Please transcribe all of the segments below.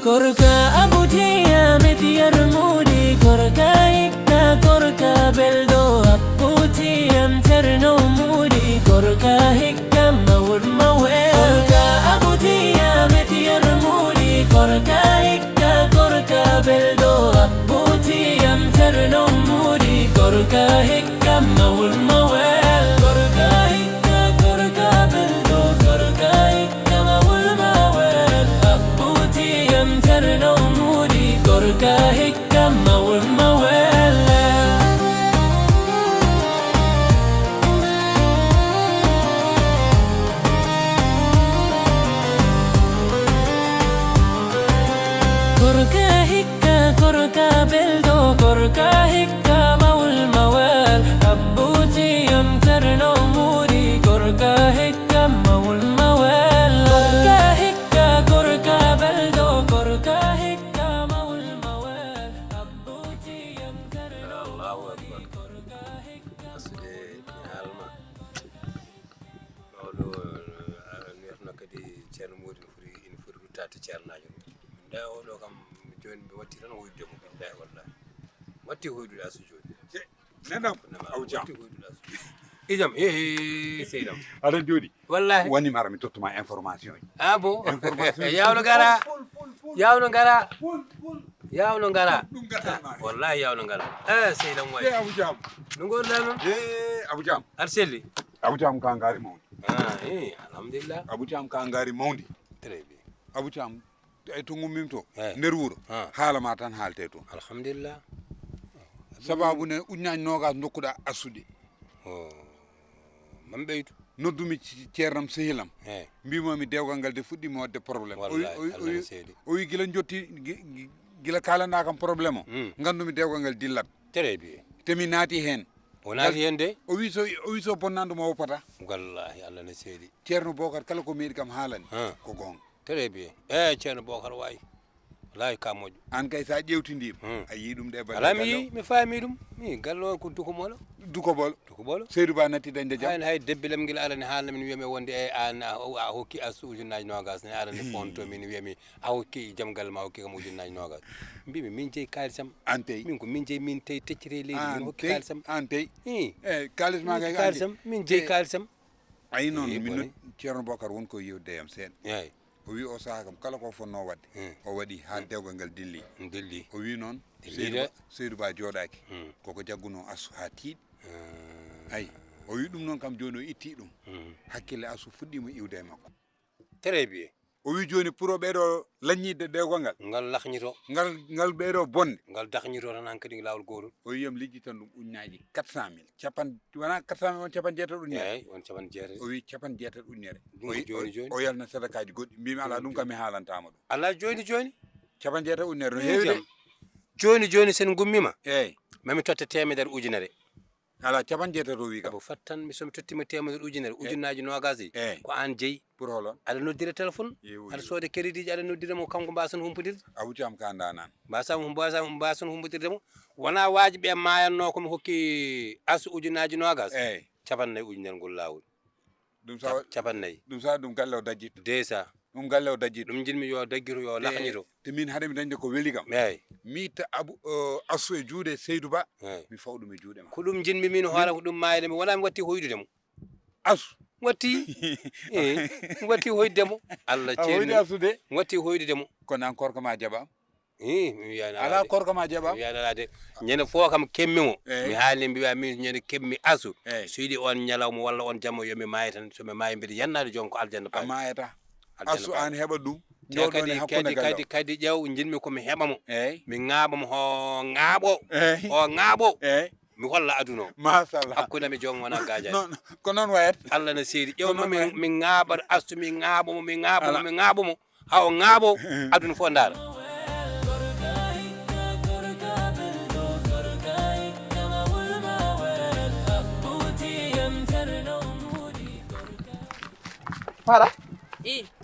Korka abutia metiyar mudi korka hikka korka beldo abuti amterno mudi korka hikka mawur mawe korka abutia metiyar mudi korka hikka korka beldo abuti amterno mudi korka hikka mawur mawe korka hikka korka beldo korka hikka mawur mawe abuti amterno mudi korka hikka mawur mawe korka hikka korka beldo korka hikka mawul mawal abuti amterno mudi korka hikka mawul mawal korka hikka korka beldo korka hikka mawul mawal abuti amterno mudi korka hikka asde alma oɗo wiyatno kadi ceerno modi ina foti ruttade ceernajo nda oɗo kam joni mi watti tan hoydude mo billahi wallahi watti hoydude asu joni nenam aw jam watti hoydude asu ijam seydam aɗa jooɗi wallahi woni mara mi tottuma information ji ah bon yawno gara yawno gara yawno gara ɗum gaɗanma wallahi yawno gara seydam way abou jam no gonɗa noon abou jam aɗa selli abou jam ka gaari mawdi alhamdulillah abou jam ka gaari mawdi très bien abou jam e to gummim to Eh. nder wuuro Ah. haala ma tan haalte toon alhamdulillah sababu ne uñaji nogas dokkuɗa assude man ɓeydu noddumi ceernam sehilam eyi mbimomi dewgal ngal de fuɗɗima wadde probléme wallahi allah ne seedi o wi gila jotti gila kalanɗa kam probléme o Mm. gandumi dewgal ngal dillat très bien temi naati hen o naati hen de o wi so bonnanduma woppata wallahi allah ne seedi ceerno bocar kala ko meeɗi kam haalani Ah. ko gonga très bien ceerno bocar wawi wallahi ka moƴƴo an kay sa ƴewtidima Mm. a yii ɗum ɗe ala mi yi mi faami ɗum mi gallo on ko dukumolo dukobolo dukubolo seydou ba natti dañde jaam hayno hay debbilem guila alani haalna min wiyami wonde an a hokki asu ujunnaji nogas ne alani fonto min wiyami a hokki jaam galle ma hokki kam ujunnaji nogas mbimi min jeeyi kalisam an tey min ko min jeeyi min tawi teccire leydi min an hokki tey kalisam an tey i eyyi kalis ma kay kalisam min jeeyi kalisam ayi noon Eh, min boni. ceerno bocar wonko yewde yam seeɗa eyi o wi o saaha kam kala ko fonno wadde o waɗi ha dewgal ngal dilli dilli o wi noon Dilli de. seydou ba jooɗaki Mm. koko jagguno asu ha tiiɗi ayi o wi ɗum noon kam joni o itti ɗum hakkille asu fuɗɗima iwde e makko très bien o wi joni pour o ɓeeɗo laññidde dewgal ngal ngal laxñito ngal ɓeeɗo bonde ngal daxñito tan han kadi lawol gotol o wiyam lijjitan ɗum uñaji 400 000 wona 400 000 on capan jeetati uñere eyi on capan jeetati o wi capan jeetati uñere Ɗum ko joni joni. o yalna sadakaji goɗɗi mbimi ala ɗum kam mi haalantama ɗum ala joni joni capan jeetati uñere no heewi de joni joni sen gummima eyyi mami totta temedere ujunere ala capan jeetati o wi kam abo fat tan mi somi tottima temedere ujunere ujunnaji nogas yi eyyi ko an jeeyi pour holon aɗa noddira téléphone Yewu, aɗa yewu. sooda crédit ji aɗa noddiramo kanko mbasan humpodirde awucam ka danan mbasan humpodirde wona waaji ɓe mayanno komi hokki asu ujunnaji nogas eyyi capannayyi ujunere ngol lawol ɗum sa capannayyi ɗum sa ɗum galle o dajjitɗo déjà ɗum galle o dajjitɗo ɗum jinmi yo daggiro yo laxñito te min haade mi dañde ko weeli kam eyyi mi itta asu e juuɗe seydou ba eyyi mi fawɗum e juuɗe ma ko ɗum jinmi min hoora ko ɗum mayde mi wona mi watti hoydudemo asu mi watti mi watti hoydudemo allah a hoyde ceerni asu de mi watti hoydudemo kono an korka ma jaɓam mi wiyani ala korka ma mi jaɓam wiyani alade ñande fo kam kemmimo Eyyi. mi haalni mbi wiya min ñande kemmi asu eyyi so yiɗi on ñalawma walla on jamma yomi maayi tan somi maayi mbiɗa yannade joom ko aljanna a paami mayata aljanna asu paami an heɓa ɗum te jowɗon e kadi hakkude kadi galle kadi kadi ƴeew jinmi komi heɓamo eyyi mi ŋaaɓamo ho ŋaaɓo eyyi o ŋaaɓo eyyi mi holla aduna o machallah hakkude mi joom wona gajani non ko noon wayat allah ne seedi Ko noon ƴewma wayi. mi ŋaaɓat astu mi ŋaaɓomo mi ŋaaɓomo Ala. mi ŋaaɓomo ha o ŋaaɓo aduna fof ndaara korka hikka korka beldo korka hikka mawul mawal abuti amterno mudi korka Fara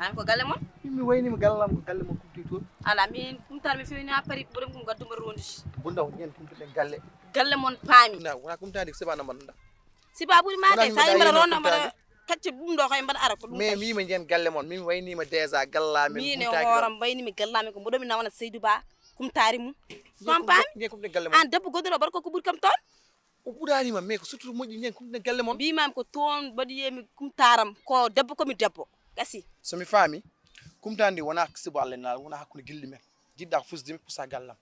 an ko galle mon mi waynima gallam ko galle mon kumti toon ala min kumtal mi fewni ha pari ɓuuɗen kum gadduma rondi bunda ko ñen kumtuɗen galle galle mon paami na wona kumtade ko sebana mbaɗa sibabuɗi ma kay sa yimbara ronno mbaɗa kacce ɗum ɗo koye mbaɗa ara ko ɗum mais mima jen galle mon min waynima déjà gallami mine hooram mbaynimi gallami ko mboɗomi nawana Seydou Ba kumtari mum compani jen kumde galle mon an debbo goɗɗoɗo barko ko ɓuuri kam toon o ɓuranima mais ko surtout moƴƴi jen kumde galle mon mbimami ko toon mbaɗiyemi kumtaram ko debbo komi debbo gasi somi faami kumtandi wona sibo Allah en laala wona hakkude gilɗi men jiɗɗa ko fusdimi pusa gallam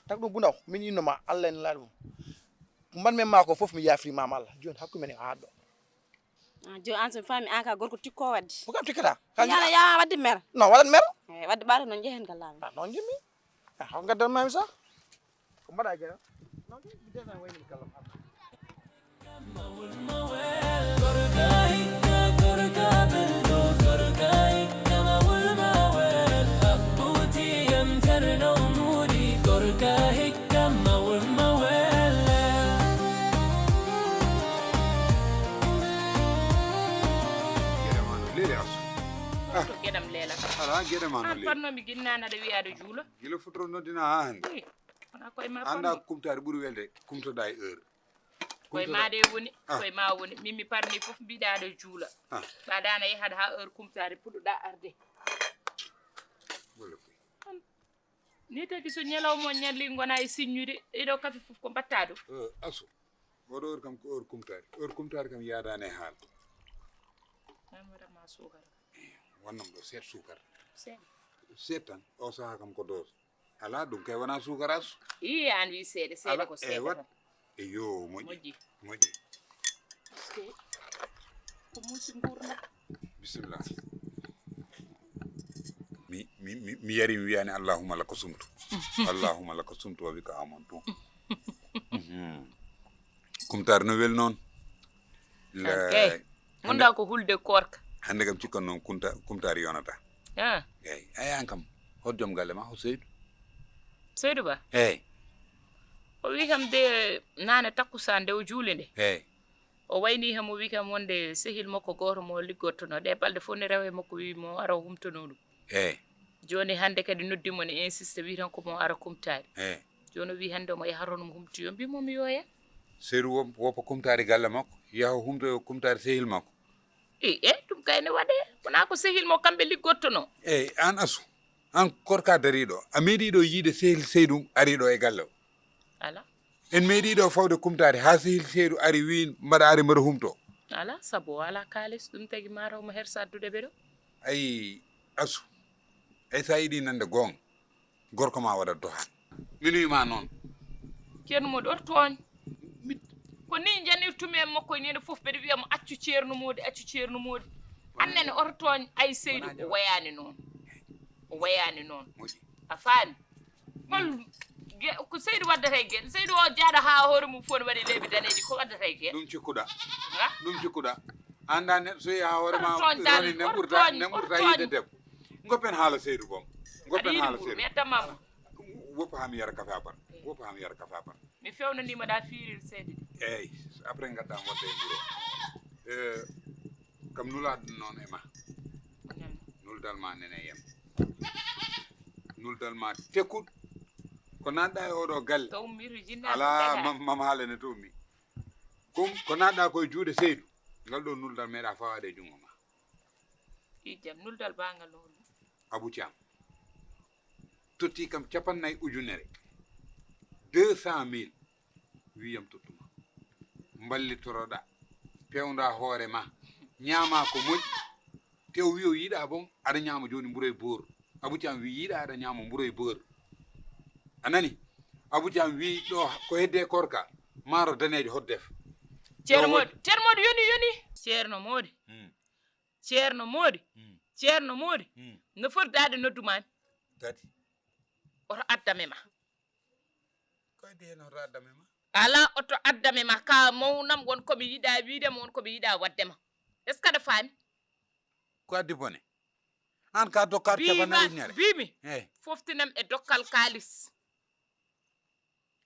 tak ɗum bundaw min innoma Allah en laala mum ko mbanmen ma ko foof mi yafrimama Allah joni hakkude men e haɗɗo joni an somi faami an ka gorko tikko wadde ko kam tikkata yana ya wadde mer non waɗat mer eyi wadde ɓaata noon jehen gallami non jimmi haw gaddanmami sa ko mbaɗa gueɗa non mi déjà waynimi gallam gueɗam leela ala gueɗe ma no an pannomi guinnani aɗa wiyaɗo juulo gila futoro noddina ha hande wona koye ma anda kumtare ɓuuri welde kumtoɗa e heure koye ma de woni koye ma woni min mi parni foof mbiɗa aɗa juula ɓaɗana yahata ha heure kumtare puɗɗoɗa arde ni tagi so ñalawma ñalli gona e signude ɗeɗo kafe foof ko mbatta ɗum asu oɗo heure kam ko heure kumtare kam yadani e haal an waɗatma sukara wonnam ɗo seeɗa sukara seeɗa seeɗa tan o saaha kam ko dose ala ɗum kay wona sukara asu i an wi seeɗa seeɗa ko seeɗa wat eyo moƴƴi moƴƴi ko muusi gurna bisimilla mi yari mi wiyani allahumma laka sumtu allahumma laka sumtu wa bika amantu kumtare no wel noon gonɗa ko hulde korka hande kam cikkan noon kumtare yonata eyyi ayan kam hot joom galle ma ho Seydou Ba eyyi o wi kam de nane takkusa nde o juule nde eyyi o wayni hemo wi kam wonde sehil makko goto mo liggottono ɗe balɗe fof ne rewe makko wi mo ara humtono ɗum eyyi joni hande kadi noddimo ne insiste wi tan komo ara kumtari eyyi joni o wi hande omo yaha toon mo humtiyo mbimomi yoya Seydou woppa kumtare galle makko yaha humto kumtare sehil makko ɗum kayne waɗe wona ko sehil mo kamɓe liggottono eyyi an asu an korka dariɗo a meeɗiɗo yiide sehil Seydou ariɗo e galle o ala en meeɗiɗo fawde kumtare ha sehil Seydou ari wi mbaɗa ari mbaɗa humto ala saabu ala kalis ɗum tagui mataw mo her saddude ɓeɗo ayi asu ay sa yiɗi nande gonga gorko ma waɗat dohan min wima noon ceerno moɗi oto tooñ ko ni janirtumi en makko ñande foof mbeɗa wiyamo accu ceerno moɗi annene oto tooñ ay Seydou o wayani noon a faami hol ko Seydou waddata e gueɗe Seydou o jaaɗa ha hoore mum fof ne waɗi leybi daneji ko waddata e gueɗe ɗum cikkuɗa anda neɗɗo so yi ha hoore ma roni ne ɓurta yiide debbo goppen haala Seydou boom goppen haala Seydou mi ettanmama woppa hami yara kafe abar mi fewnanima ɗa fiirir seede eyyi après gaddam wadde e bureau kam nulaɗo noon e ma nuldal ma nene yem nuldal ma tekkuɗo ko nanɗa e oɗo galle to ummiri jinna ala mam haalene to ummi ko nanɗa koye juuɗe Seydou ngal ɗo nuldal meeɗa fawade e jungo ma i jam nuldal bangal o Abou Thiam totti kam 50.000 200.000 wiyam tottuma mballitoroɗa pewda hoore ma ñaama ko moƴƴi tew wi o yiiɗa bon aɗa ñaama joni mburo e boor Abou Thiam wi yiiɗa aɗa ñaama mburo e boor anani Abou Thiam wi ɗo ko hedde korka maaro danejo hoddef ceerno Mody yoni ceerno Mody no foti dade noddumami tati oto addame ma koyde hen oto addame ma ala oto addame ma ka mawnam won komi yiiɗa wiidema won komi yiiɗa waddema est ce que aɗa faami ko addi bone an ka dokkar capanayi ñere bimi foftinam e dokkal kalis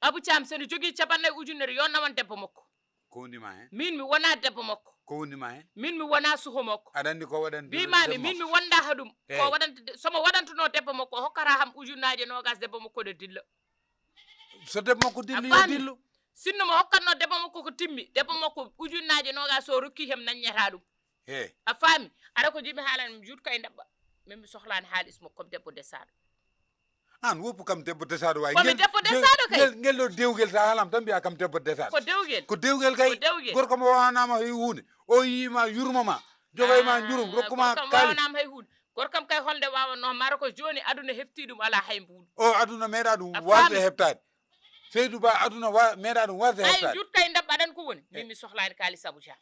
Abou Thiam sene jogui 50.000 yo nawan debbo makko ko wondima hen min mi wona debbo makko ko wondima hen min mi wona suho makko aɗa andi ko waɗan bimami min mi wonda ha ɗum ko waɗanta somo waɗantuno debbo makko o hokkata ham ujunaje nogas debbo makko ne dilla so debbo makko dilli yo dillu sinno mo hokkatno debbo makko ko timmi debbo makko ujunaje nogas so rokki hem naññata ɗum he a faami ara ko jimi haalani mi juut kay ndabba min mi sohlaani haalis mo comme debbo desaɗo an woppu kam debbo desaɗo wawi komi debbo desaɗo kay ngel ɗo dewgel sa haalam tan mbiya kam debbo desaɗo ko dewgel ko dewgel kay ko dewgel. gorko mo wawanama hay hunde o yima yurmoma jogayma jurum rokkuma gorkam kaali wawanama hay hunde gorkam kay holde wawanno mara ko joni aduna hefti ɗum ala hay mbuɗu o aduna meeɗa ɗum A wasde faami. heɓtade Seydou Ba aduna meeɗa ɗum wasde ay heɓtade juut kay ndabba aɗan ko woni min mi sohlani kalis Abuja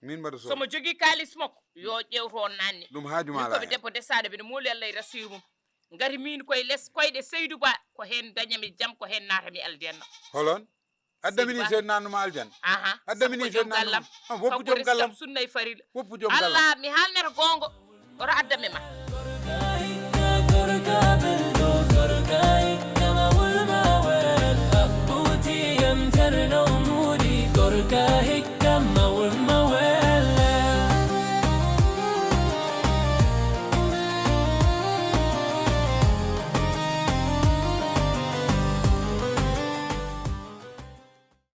min mbaɗa so somo jogui kalis makko yo ƴewto nanne ɗum min haajuma komi ala debbo desaɗo mbiɗa muuli Allah e rasir mum ngari min koye less koyɗe Seydou Ba ko hen dañami jaam ko hen natami aljanna holon addamini Ba. seyd nannuma aljanna aha addamini seyd gallam nannuma woppu joom gallam sunnay farila woppu joom gallam Allah mi halnata gongo oto addame ma gorka bildo gorka hikka wulma wel abbuti yamtarno mudi gorka hikka